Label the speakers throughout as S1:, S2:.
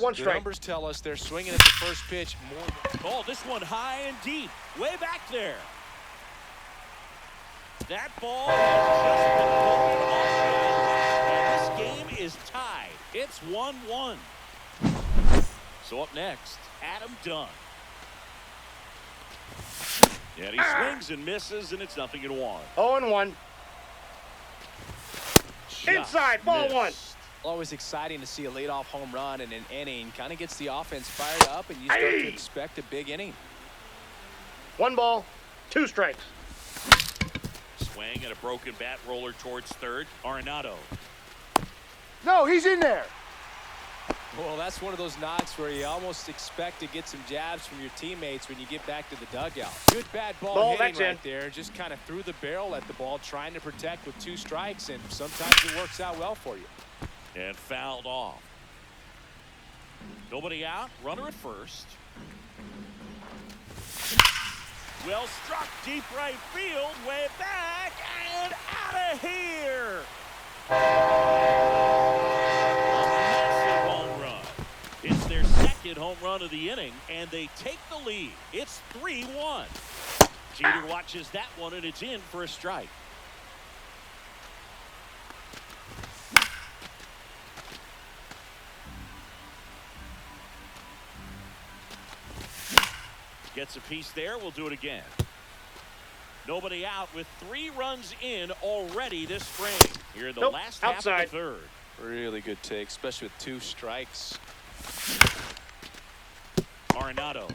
S1: one
S2: The
S1: strike.
S2: numbers tell us they're swinging at the first pitch more.
S3: Oh, this one high and deep, way back there. That ball has just been poking off the and this game is tied. It's 1-1. So up next, Adam Dunn. And he swings and misses, and it's 0-1.
S1: 0-1. Inside, ball
S3: missed.
S1: one.
S2: Always exciting to see a leadoff home run in an inning. Kind of gets the offense fired up, and you start to expect a big inning.
S1: 1 ball, 2 strikes.
S3: Swing and a broken bat roller towards third. Arenado.
S1: No, he's in there.
S2: Well, that's one of those knocks where you almost expect to get some jabs from your teammates when you get back to the dugout. Good bad ball hitting right there. Just kind of threw the barrel at the ball, trying to protect with 2 strikes, and sometimes it works out well for you.
S3: And fouled off. Nobody out. Runner at first. Well struck, deep right field, way back, and out of here. A massive home run. It's their second home run of the inning, and they take the lead. It's 3-1. Jeter watches that one, and it's in for a strike. Gets a piece there. We'll do it again. Nobody out with 3 runs in already this spring. Here in the last half of the third.
S2: Really good take, especially with 2 strikes.
S3: Arenado.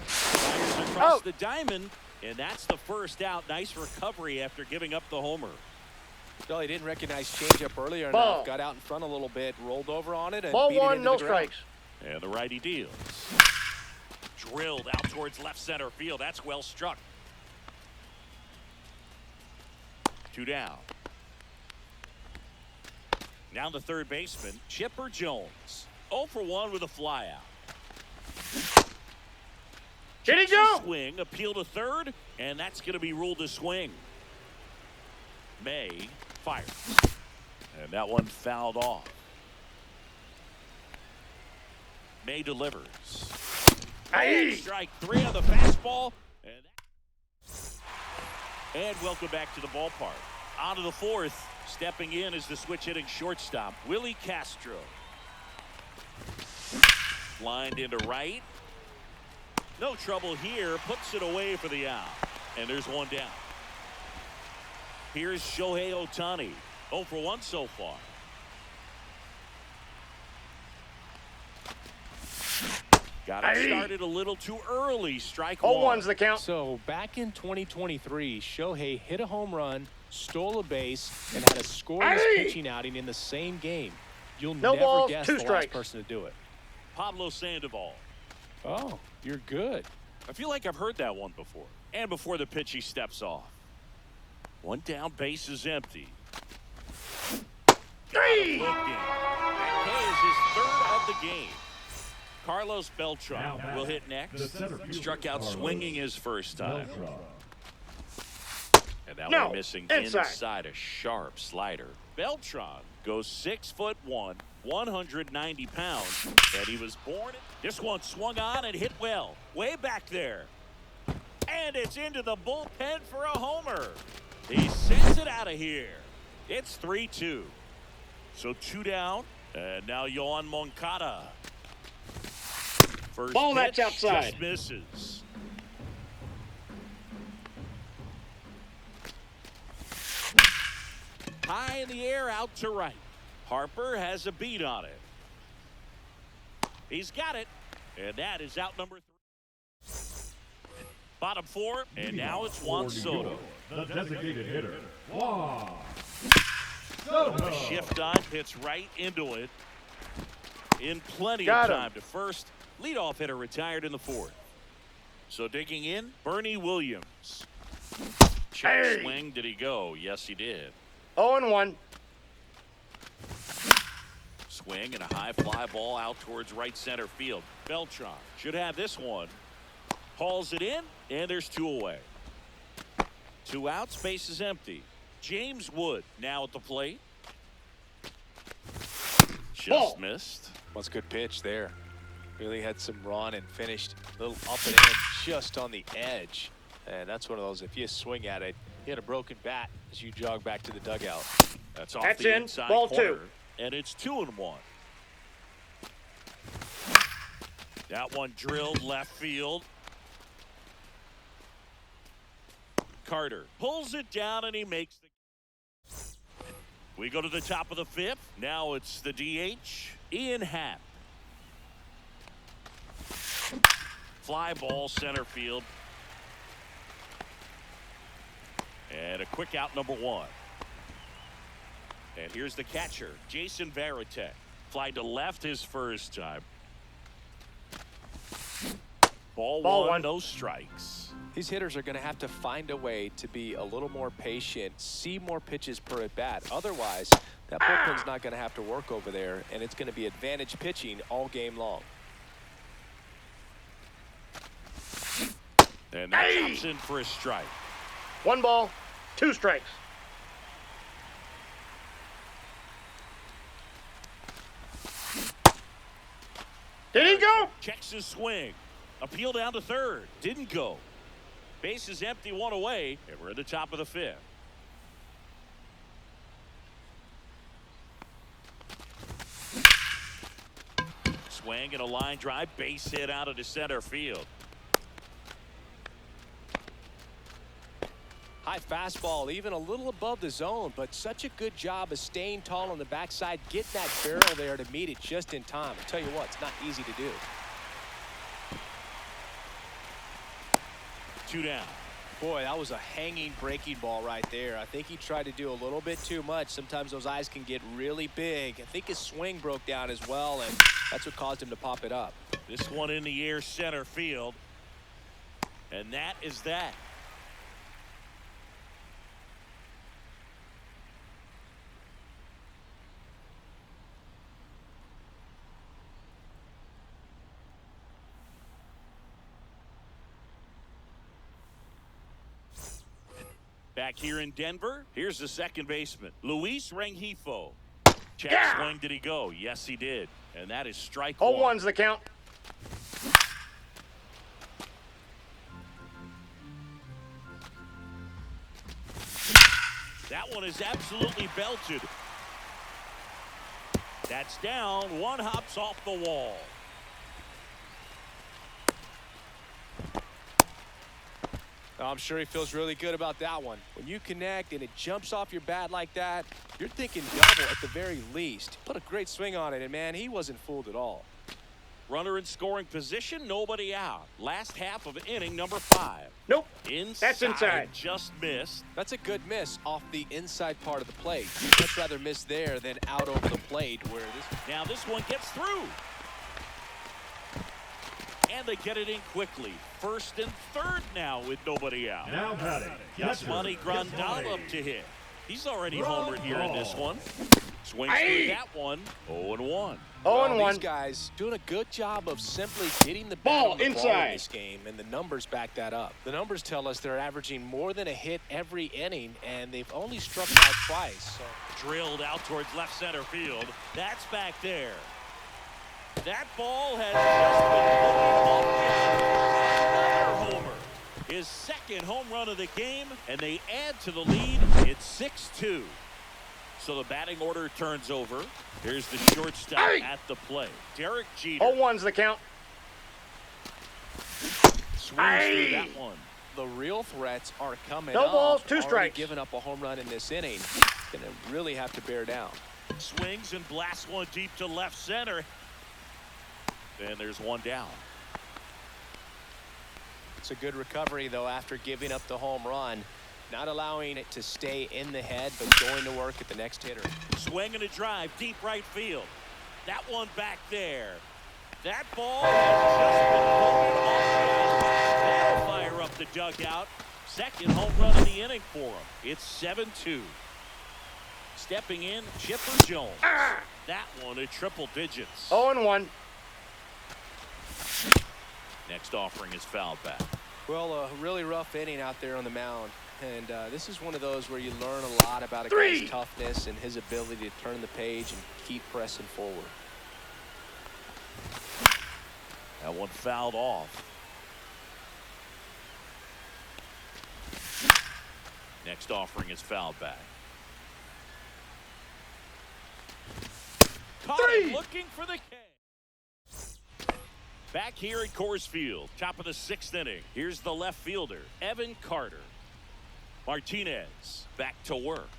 S3: Fires across the diamond, and that's the first out. Nice recovery after giving up the homer.
S2: Well, he didn't recognize changeup earlier enough. Got out in front a little bit, rolled over on it, and
S1: ball
S2: beat it
S1: 1,
S2: into
S1: no
S2: the ground.
S1: strikes.
S3: And the righty deals. Drilled out towards left center field. That's well struck. 2 down. Now the third baseman, Chipper Jones. 0 for 1 with a flyout.
S1: Jenny Jones.
S3: Swing, appeal to third, and that's going to be ruled a swing. May fires. And that one fouled off. May delivers. Strike 3 on the fastball. And welcome back to the ballpark. On to the 4th. Stepping in is the switch hitting shortstop, Willie Castro. Lined into right. No trouble here. Puts it away for the out. And there's 1 down. Here's Shohei Ohtani. 0 for 1 so far. Got it started a little too early. Strike 1.
S1: 0-1's the count.
S2: So back in 2023, Shohei hit a home run, stole a base, and had a scoreless pitching outing in the same game. You'll never
S1: balls,
S2: guess
S1: 2
S2: the
S1: strikes.
S2: last person to do it.
S3: Pablo Sandoval.
S2: Oh, you're good.
S3: I feel like I've heard that one before. And before the pitch, he steps off. 1 down, base is empty. Looking. That is his 3rd of the game. Carlos Beltran will hit next. Struck out swinging his first time. And that one missing inside a sharp slider. Beltran goes 6'1", 190 pounds, and he was born. This one swung on and hit well, way back there. And it's into the bullpen for a homer. He sends it out of here. It's 3-2. So 2 down, and now Yohan Moncada. First
S1: ball,
S3: pitch,
S1: that's outside.
S3: just misses. High in the air, out to right. Harper has a beat on it. He's got it, and that is out number 3. Bottom 4, and now it's Juan Soto.
S4: The designated hitter, Juan
S3: A shift on, hits right into it. In plenty of time to first. Leadoff hitter retired in the 4th. So digging in, Bernie Williams. Check swing. Did he go? Yes, he did.
S1: 0-1.
S3: Swing and a high fly ball out towards right center field. Beltran should have this one. Hauls it in, and there's 2 away. 2 outs, base is empty. James Wood now at the plate. Just missed.
S2: What's a good pitch there. Really had some run and finished a little up and in just on the edge. And that's one of those, if you swing at it, you hit a broken bat as you jog back to the dugout.
S3: That's off
S1: That's
S3: the
S1: in.
S3: inside
S1: Ball
S3: corner,
S1: 2.
S3: and it's 2-1. That one drilled left field. Carter pulls it down, and he makes the. We go to the top of the 5th. Now it's the DH, Ian Happ. Fly ball center field. And a quick out, number 1. And here's the catcher, Jason Varitek. Fly to left his first time. Ball 1, no strikes.
S2: These hitters are going to have to find a way to be a little more patient, see more pitches per at bat. Otherwise, that bullpen's not going to have to work over there, and it's going to be advantage pitching all game long.
S3: And that comes in for a strike.
S1: 1 ball, 2 strikes. Did he go?
S3: Checks his swing. Appeal down to third. Didn't go. Base is empty, 1 away, and we're at the top of the 5th. Swing and a line drive, base hit out of the center field.
S2: High fastball, even a little above the zone, but such a good job of staying tall on the backside, getting that barrel there to meet it just in time. I tell you what, it's not easy to do.
S3: 2 down.
S2: Boy, that was a hanging breaking ball right there. I think he tried to do a little bit too much. Sometimes those eyes can get really big. I think his swing broke down as well, and that's what caused him to pop it up.
S3: This one in the air, center field. And that is that. Back here in Denver, here's the second baseman, Luis Rengifo. Check swing, did he go? Yes, he did. And that is strike 1.
S1: 0-1's the count.
S3: That one is absolutely belted. That's down. 1 hops off the wall.
S2: I'm sure he feels really good about that one. When you connect and it jumps off your bat like that, you're thinking double at the very least. Put a great swing on it, and man, he wasn't fooled at all.
S3: Runner in scoring position, nobody out. Last half of inning number 5.
S1: Nope.
S3: Inside,
S1: That's inside.
S3: Just missed.
S2: That's a good miss off the inside part of the plate. You'd much rather miss there than out over the plate where this.
S3: Now this one gets through. And they get it in quickly. First and third now with nobody out.
S4: Now batting.
S3: Yasmani Grandal up to hit. He's already homered here in this one. Swings through that one. 0-1.
S1: 0-1.
S2: These guys doing a good job of simply getting the
S1: Ball
S2: ball on the ball
S1: inside.
S2: in this game, and the numbers back that up. The numbers tell us they're averaging more than a hit every inning, and they've only struck out twice. So.
S3: Drilled out towards left center field. That's back there. That ball has just been another homer. His second home run of the game, and they add to the lead. It's 6-2. So the batting order turns over. Here's the shortstop at the plate. Derek Jeter.
S1: 0-1's the count.
S3: Swings through that one.
S2: The real threats are coming
S1: No
S2: up.
S1: balls, 2
S2: Already
S1: strikes.
S2: giving up a home run in this inning. Going to really have to bear down.
S3: Swings and blasts one deep to left center. And there's 1 down.
S2: It's a good recovery, though, after giving up the home run. Not allowing it to stay in the head, but going to work at the next hitter.
S3: Swing and a drive, deep right field. That one back there. That ball has just been that'll fire up the dugout. Second home run of the inning for him. It's 7-2. Stepping in, Chipper Jones. That one at triple digits.
S1: 0-1.
S3: Next offering is fouled back.
S2: Well, a really rough inning out there on the mound. And this is one of those where you learn a lot about a guy's toughness and his ability to turn the page and keep pressing forward.
S3: That one fouled off. Next offering is fouled back. Caught him looking for the K. Back here at Coors Field, top of the 6th inning. Here's the left fielder, Evan Carter. Martinez back to work.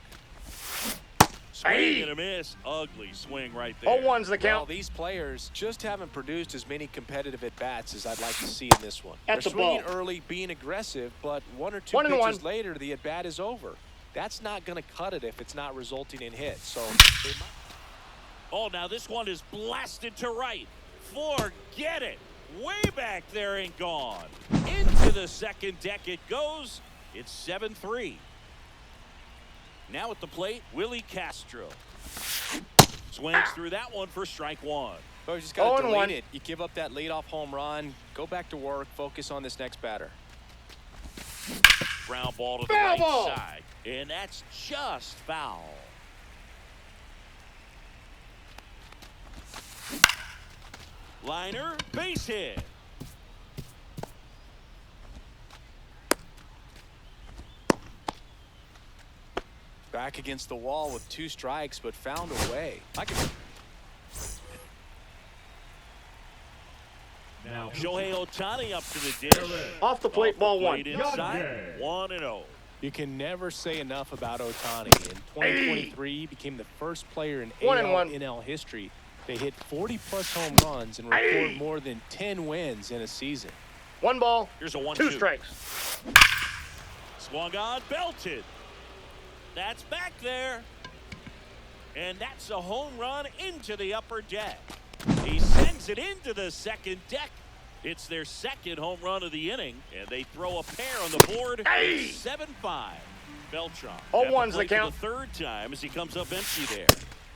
S3: Swing and a miss. Ugly swing right there.
S1: 0-1's the count.
S2: Well, these players just haven't produced as many competitive at-bats as I'd like to see in this one.
S1: That's
S2: They're
S1: a ball.
S2: swinging early, being aggressive, but 1 or 2 pitches later, the at-bat is over. That's not going to cut it if it's not resulting in hits. So they might.
S3: Oh, now this one is blasted to right. Forget it. Way back there and gone. Into the second deck it goes. It's 7-3. Now at the plate, Willie Castro. Swings through that one for strike one.
S2: Well, you just got to delete it. You give up that leadoff home run, go back to work, focus on this next batter.
S3: Ground ball to the right side. And that's just foul. Liner, base hit.
S2: Back against the wall with 2 strikes, but found a way.
S4: Now,
S3: Shohei Ohtani up to the dish.
S1: Off the plate, ball 1.
S3: Inside, 1-0.
S2: You can never say enough about Ohtani. In 2023, he became the first player in AL/NL history to hit 40-plus home runs and record more than 10 wins in a season.
S1: 1 ball.
S3: Here's a 1-2.
S1: 2 strikes.
S3: Swung on, belted. That's back there. And that's a home run into the upper deck. He sends it into the second deck. It's their second home run of the inning, and they throw a pair on the board. 7-5. Beltran.
S1: 0-1's the count.
S3: The 3rd time as he comes up empty there.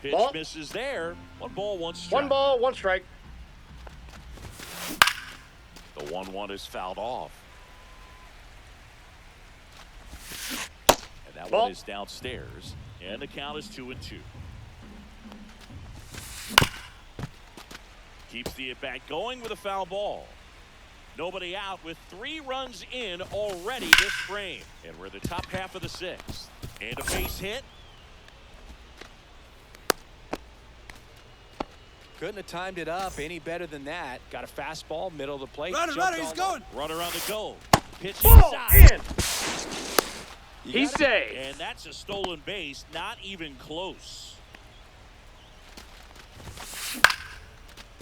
S3: Pitch
S1: Ball.
S3: misses there. 1 ball, 1 strike.
S1: 1 ball, 1 strike.
S3: The 1-1 is fouled off. And that one is downstairs. And the count is 2-2. Keeps the at-bat going with a foul ball. Nobody out with 3 runs in already this frame. And we're the top half of the 6th. And a base hit.
S2: Couldn't have timed it up any better than that. Got a fastball, middle of the plate.
S5: Runner, he's going.
S3: Runner on the go. Pitch
S1: Ball
S3: inside.
S1: in. He's safe.
S3: And that's a stolen base, not even close.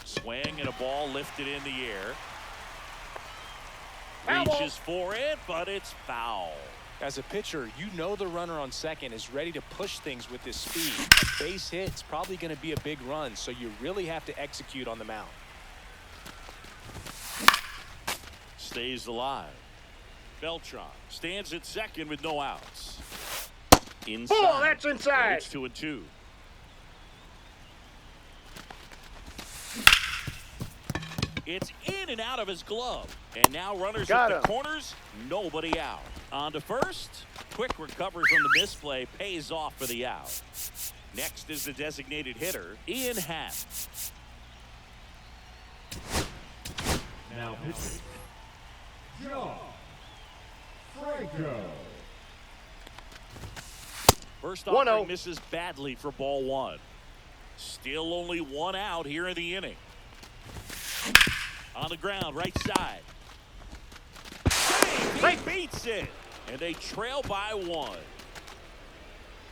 S3: Swing and a ball lifted in the air. Reaches for it, but it's foul.
S2: As a pitcher, you know the runner on second is ready to push things with his speed. A base hit's probably going to be a big run, so you really have to execute on the mound.
S3: Stays alive. Beltran stands at second with no outs. Inside.
S1: Oh, that's inside.
S3: It's 2-2. It's in and out of his glove. And now runners at the corners, nobody out. On to first. Quick recovery from the misplay pays off for the out. Next is the designated hitter, Ian Happ.
S4: now pitching. John Franco.
S3: First offering misses badly for ball 1. Still only 1 out here in the inning. On the ground, right side. He beats it. And they trail by 1.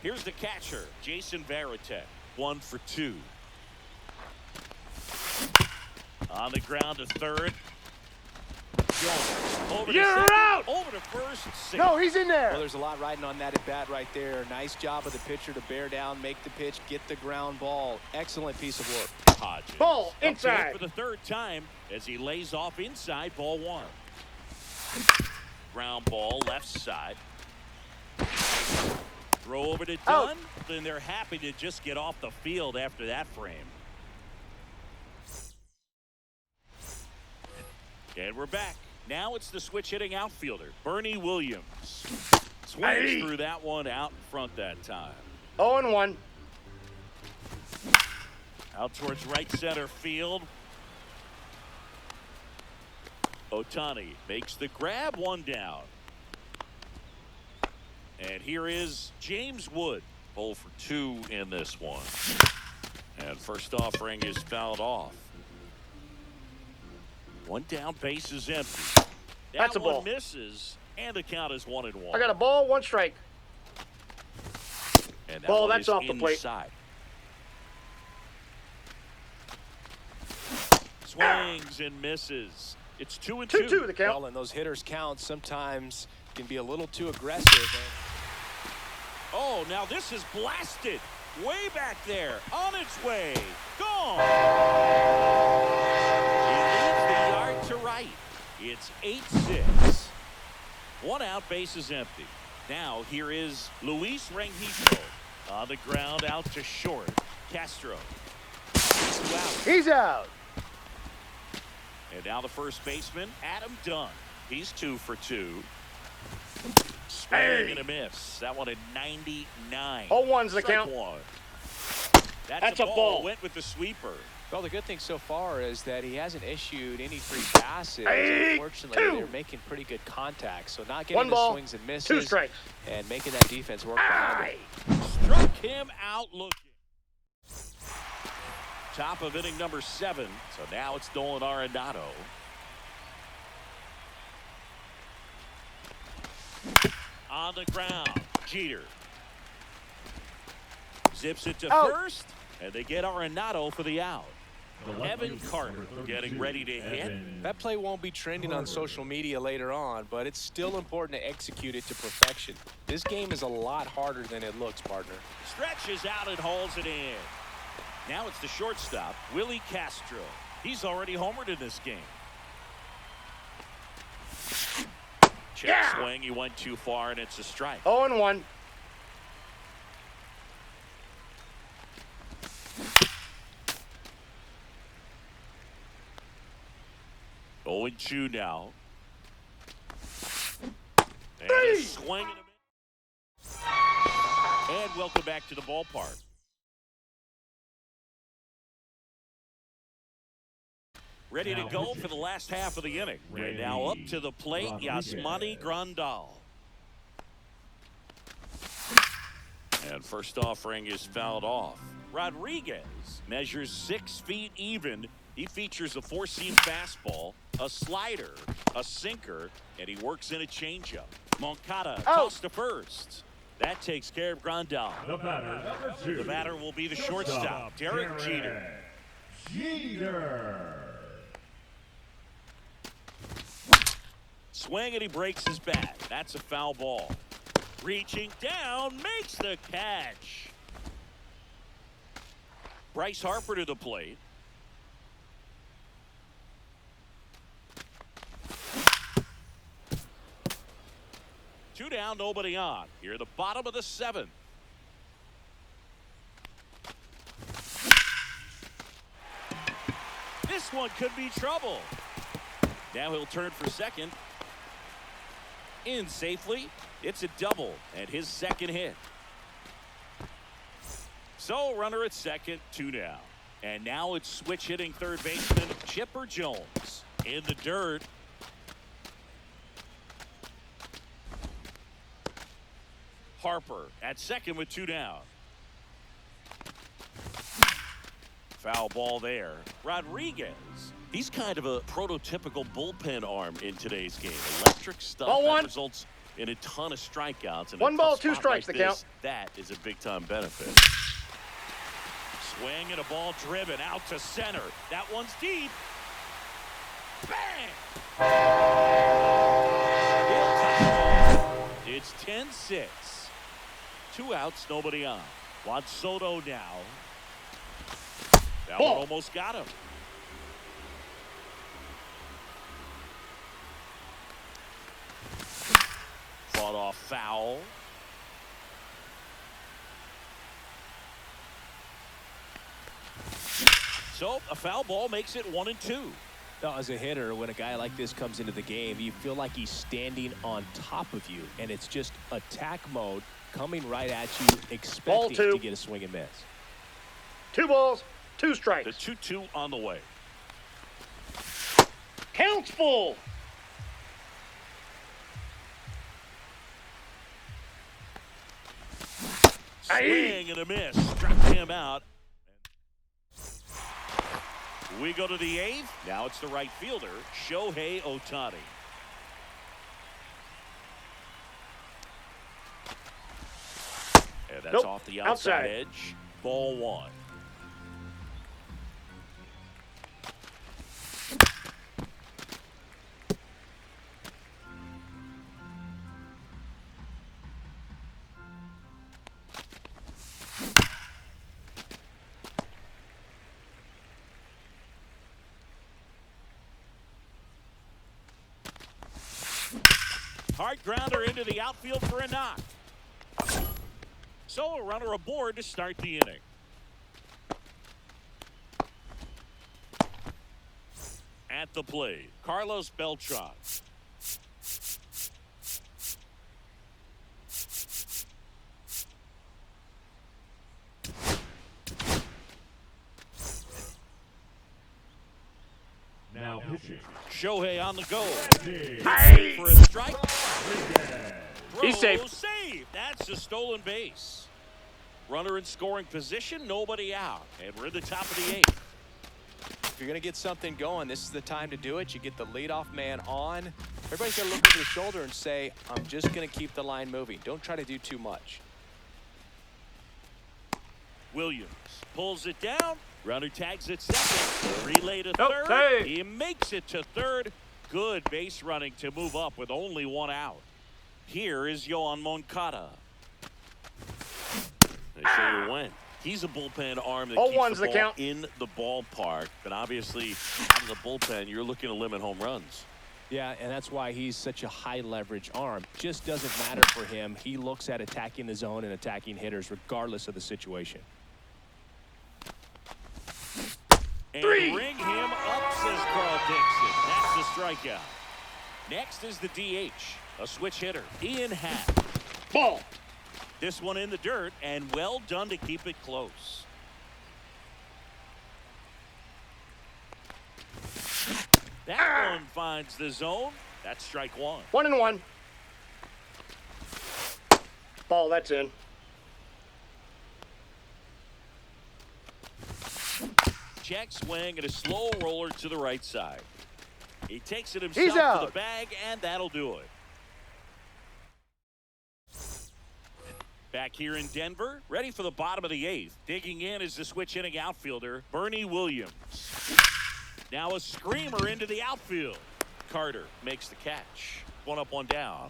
S3: Here's the catcher, Jason Varitek. 1 for 2. On the ground to third. Over to second,
S1: out.
S3: over to first. Safe.
S1: No, he's in there.
S2: Well, there's a lot riding on that at bat right there. Nice job of the pitcher to bear down, make the pitch, get the ground ball. Excellent piece of work.
S3: Hodges.
S1: Ball inside.
S3: For the 3rd time as he lays off inside ball 1. Ground ball left side. Throw over to Dunn. Then they're happy to just get off the field after that frame. And we're back. Now it's the switch hitting outfielder, Bernie Williams. Swings through that one out in front that time.
S1: 0-1.
S3: Out towards right center field. Ohtani makes the grab, one down. And here is James Wood, 0 for 2 in this one. And first offering is fouled off. One down, base is empty.
S1: That's a
S3: one
S1: ball.
S3: misses, and the count is 1-1.
S1: I got a ball, 1 strike.
S3: And that
S1: Ball,
S3: one
S1: that's
S3: is
S1: off the plate.
S3: inside. Swings and misses. It's 2-2.
S1: 2-2 the count.
S2: Well, and those hitters count sometimes can be a little too aggressive.
S3: Oh, now this is blasted. Way back there. On its way. Gone. He leads the yard to right. It's 8-6. One out, base is empty. Now here is Luis Rengifo. On the ground, out to short. Castro. 2 out.
S1: He's out.
S3: And now the first baseman, Adam Dunn. He's 2 for 2. Swing and a miss. That one at 99.
S1: 0-1's the
S3: Strike
S1: count.
S3: 1.
S1: That's a ball.
S3: Went with the sweeper.
S2: Well, the good thing so far is that he hasn't issued any free passes. Unfortunately,
S1: 2.
S2: they're making pretty good contact. So not
S1: 1
S2: getting the
S1: ball,
S2: swings and
S1: 2
S2: misses
S1: strikes.
S2: and making that defense work behind him.
S3: Struck him out looking. Top of inning number 7. So now it's Nolan Arenado. On the ground, Jeter. Zips it to first, and they get Arenado for the out. Evan Carter getting ready to hit.
S2: That play won't be trending on social media later on, but it's still important to execute it to perfection. This game is a lot harder than it looks, partner.
S3: Stretches out and hauls it in. Now it's the shortstop, Willie Castro. He's already homered in this game. Check swing, he went too far, and it's a strike.
S1: 0-1.
S3: Oh, and 2 now. And a swing and a miss. And welcome back to the ballpark. Ready to go for the last half of the inning. And now up to the plate, Yasmani Grandal. And first offering is fouled off. Rodriguez measures 6 feet even. He features a 4-seam fastball, a slider, a sinker, and he works in a changeup. Moncada tossed to first. That takes care of Grandal.
S4: The batter, number 2.
S3: The batter will be the shortstop, Derek Jeter.
S4: Jeter.
S3: Swing and he breaks his bat. That's a foul ball. Reaching down, makes the catch. Bryce Harper to the plate. Two down, nobody on. Here at the bottom of the 7th. This one could be trouble. Now he'll turn for second. In safely. It's a double and his second hit. So runner at second, 2 down. And now it's switch hitting third baseman Chipper Jones in the dirt. Harper at second with 2 down. Foul ball there. Rodriguez. He's kind of a prototypical bullpen arm in today's game. Electric stuff that results in a ton of strikeouts. And
S1: 1 ball, 2 strikes,
S3: like
S1: the count.
S3: That is a big-time benefit. Swing and a ball driven out to center. That one's deep. Bang! It's 10-6. 2 outs, nobody on. Juan Soto now. That one almost got him. Fought off foul. So a foul ball makes it 1-2.
S2: Now, as a hitter, when a guy like this comes into the game, you feel like he's standing on top of you, and it's just attack mode coming right at you, expecting to get a swing and miss.
S1: 2 balls, 2 strikes.
S3: The 2-2 on the way.
S1: Counts full.
S3: Swing and a miss. Struck him out. We go to the 8th. Now it's the right fielder, Shohei Ohtani. And that's off the outside edge. Ball 1. Hard grounder into the outfield for a knock. So a runner aboard to start the inning. At the plate, Carlos Beltran.
S4: Now pitching.
S3: Shohei on the go.
S4: Hey.
S3: For a strike.
S1: He's safe.
S3: Save. That's a stolen base. Runner in scoring position, nobody out. And we're at the top of the 8th.
S2: If you're going to get something going, this is the time to do it. You get the leadoff man on. Everybody's got to look over the shoulder and say, I'm just going to keep the line moving. Don't try to do too much.
S3: Williams pulls it down. Runner tags it second. Relay to third.
S1: Hey.
S3: He makes it to third. Good base running to move up with only 1 out. Here is Yoan Moncada. They show you when. He's a bullpen arm that keeps the ball in the ballpark. But obviously, out of the bullpen, you're looking to limit home runs.
S2: Yeah, and that's why he's such a high leverage arm. Just doesn't matter for him. He looks at attacking the zone and attacking hitters regardless of the situation.
S3: And ring him up, says Carl Dixon. That's the strikeout. Next is the DH, a switch hitter, Ian Happ.
S1: Ball.
S3: This one in the dirt, and well done to keep it close. That one finds the zone. That's strike 1.
S1: 1-1. Ball, that's in.
S3: Check swing and a slow roller to the right side. He takes it himself to the bag, and that'll do it. Back here in Denver, ready for the bottom of the 8th. Digging in is the switch hitting outfielder, Bernie Williams. Now a screamer into the outfield. Carter makes the catch. 1 up, 1 down.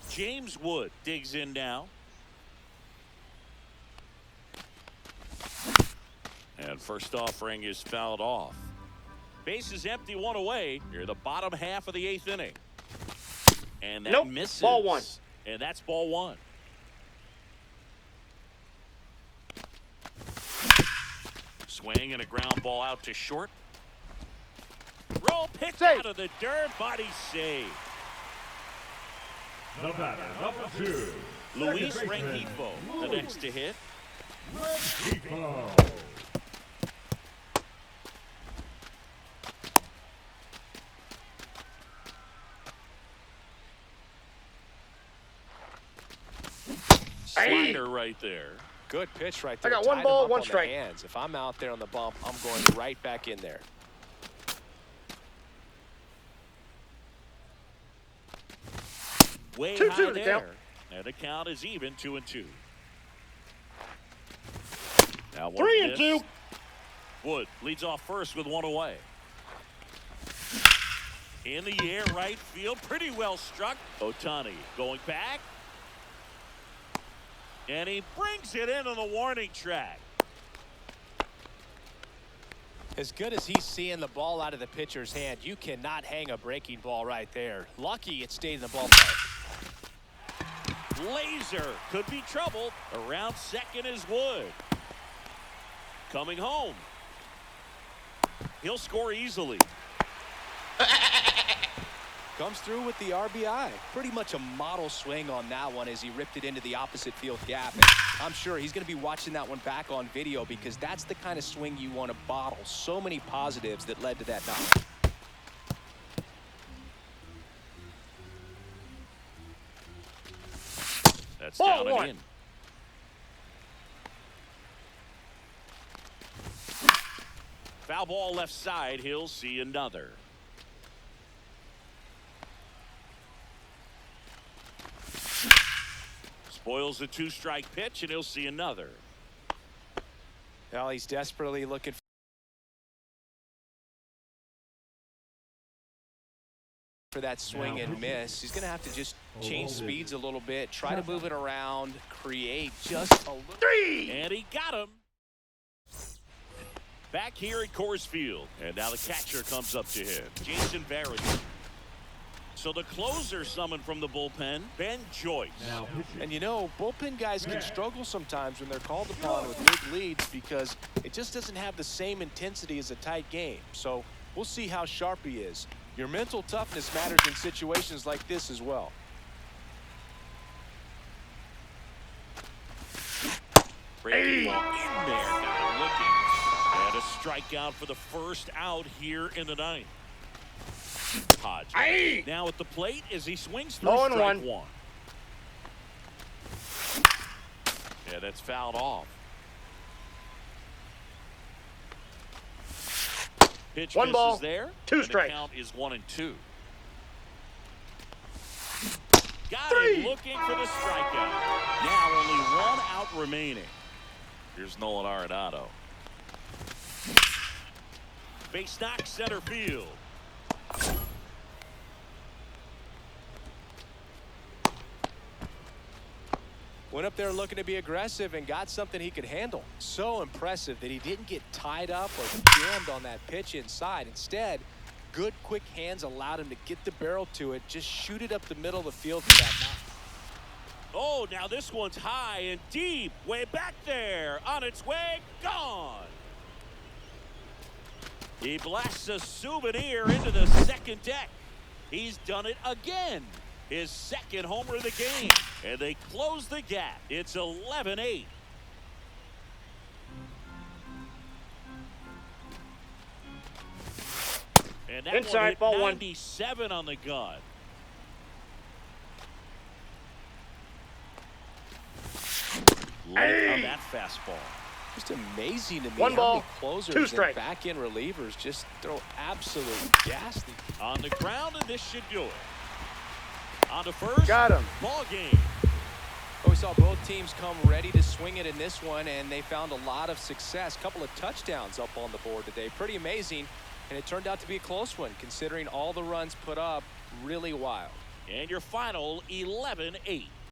S3: James Wood digs in now. And first offering is fouled off. Base is empty, 1 away. Here, the bottom half of the 8th inning. And that misses.
S1: Ball 1.
S3: And that's ball 1. Swing and a ground ball out to short. Roll picked out of the dirt, body save.
S4: The batter, number 2.
S3: Luis Rengifo, the next to hit.
S4: Rengifo.
S3: Slider right there.
S2: Good pitch right there.
S1: I got 1 ball, 1 strike.
S2: Hands. If I'm out there on the bump, I'm going right back in there.
S3: Way
S1: 2-2
S3: high
S1: the
S3: there.
S1: count.
S3: And the count is even, 2-2. Now
S1: 3-2.
S3: Wood leads off first with 1 away. In the air, right field, pretty well struck. Ohtani going back. And he brings it in on the warning track.
S2: As good as he's seeing the ball out of the pitcher's hand, you cannot hang a breaking ball right there. Lucky it stayed in the ballpark.
S3: Laser could be trouble. Around second is Wood. Coming home. He'll score easily.
S2: Comes through with the RBI. Pretty much a model swing on that one as he ripped it into the opposite field gap. And I'm sure he's going to be watching that one back on video because that's the kind of swing you want to bottle. So many positives that led to that knock.
S3: That's
S1: Ball
S3: down
S1: one.
S3: and in. Foul ball left side. He'll see another. Spoils the 2-strike pitch, and he'll see another.
S2: Well, he's desperately looking for that swing and miss. He's going to have to just change speeds a little bit, try to move it around, create just a little.
S1: Three.
S3: And he got him. Back here at Coors Field. And now the catcher comes up to him. Jason Barry. So the closer summoned from the bullpen, Ben Joyce.
S4: Now pitching.
S2: And you know, bullpen guys can struggle sometimes when they're called upon with big leads because it just doesn't have the same intensity as a tight game. So we'll see how sharp he is. Your mental toughness matters in situations like this as well.
S3: Breaking ball in there, got him looking. And a strikeout for the first out here in the ninth. Hodge now at the plate as he swings through strike 1. Yeah, that's fouled off. Pitch
S1: One ball,
S3: misses there.
S1: 2
S3: and
S1: strikes.
S3: The count is 1-2. Got
S1: 3.
S3: him looking for the strikeout. Now only 1 out remaining. Here's Nolan Arenado. Base knock center field.
S2: Went up there looking to be aggressive and got something he could handle. So impressive that he didn't get tied up or jammed on that pitch inside. Instead, good quick hands allowed him to get the barrel to it, just shoot it up the middle of the field for that knock.
S3: Oh, now this one's high and deep, way back there, on its way, gone. He blasts a souvenir into the second deck. He's done it again. His second homer of the game. And they close the gap. It's 11-8. And that
S1: Inside,
S3: one hit
S1: ball 1.
S3: 97 on the gun. Late on that fastball.
S2: Just amazing to me
S1: 1
S2: how
S1: ball,
S2: many closers
S1: 2
S2: and
S1: strikes.
S2: back-end relievers just throw absolute gas.
S3: On the ground, and this should do it. On to first.
S1: Got him.
S3: Ball game.
S2: We saw both teams come ready to swing it in this one, and they found a lot of success. Couple of touchdowns up on the board today. Pretty amazing, and it turned out to be a close one, considering all the runs put up. Really wild.
S3: And your final 11-8.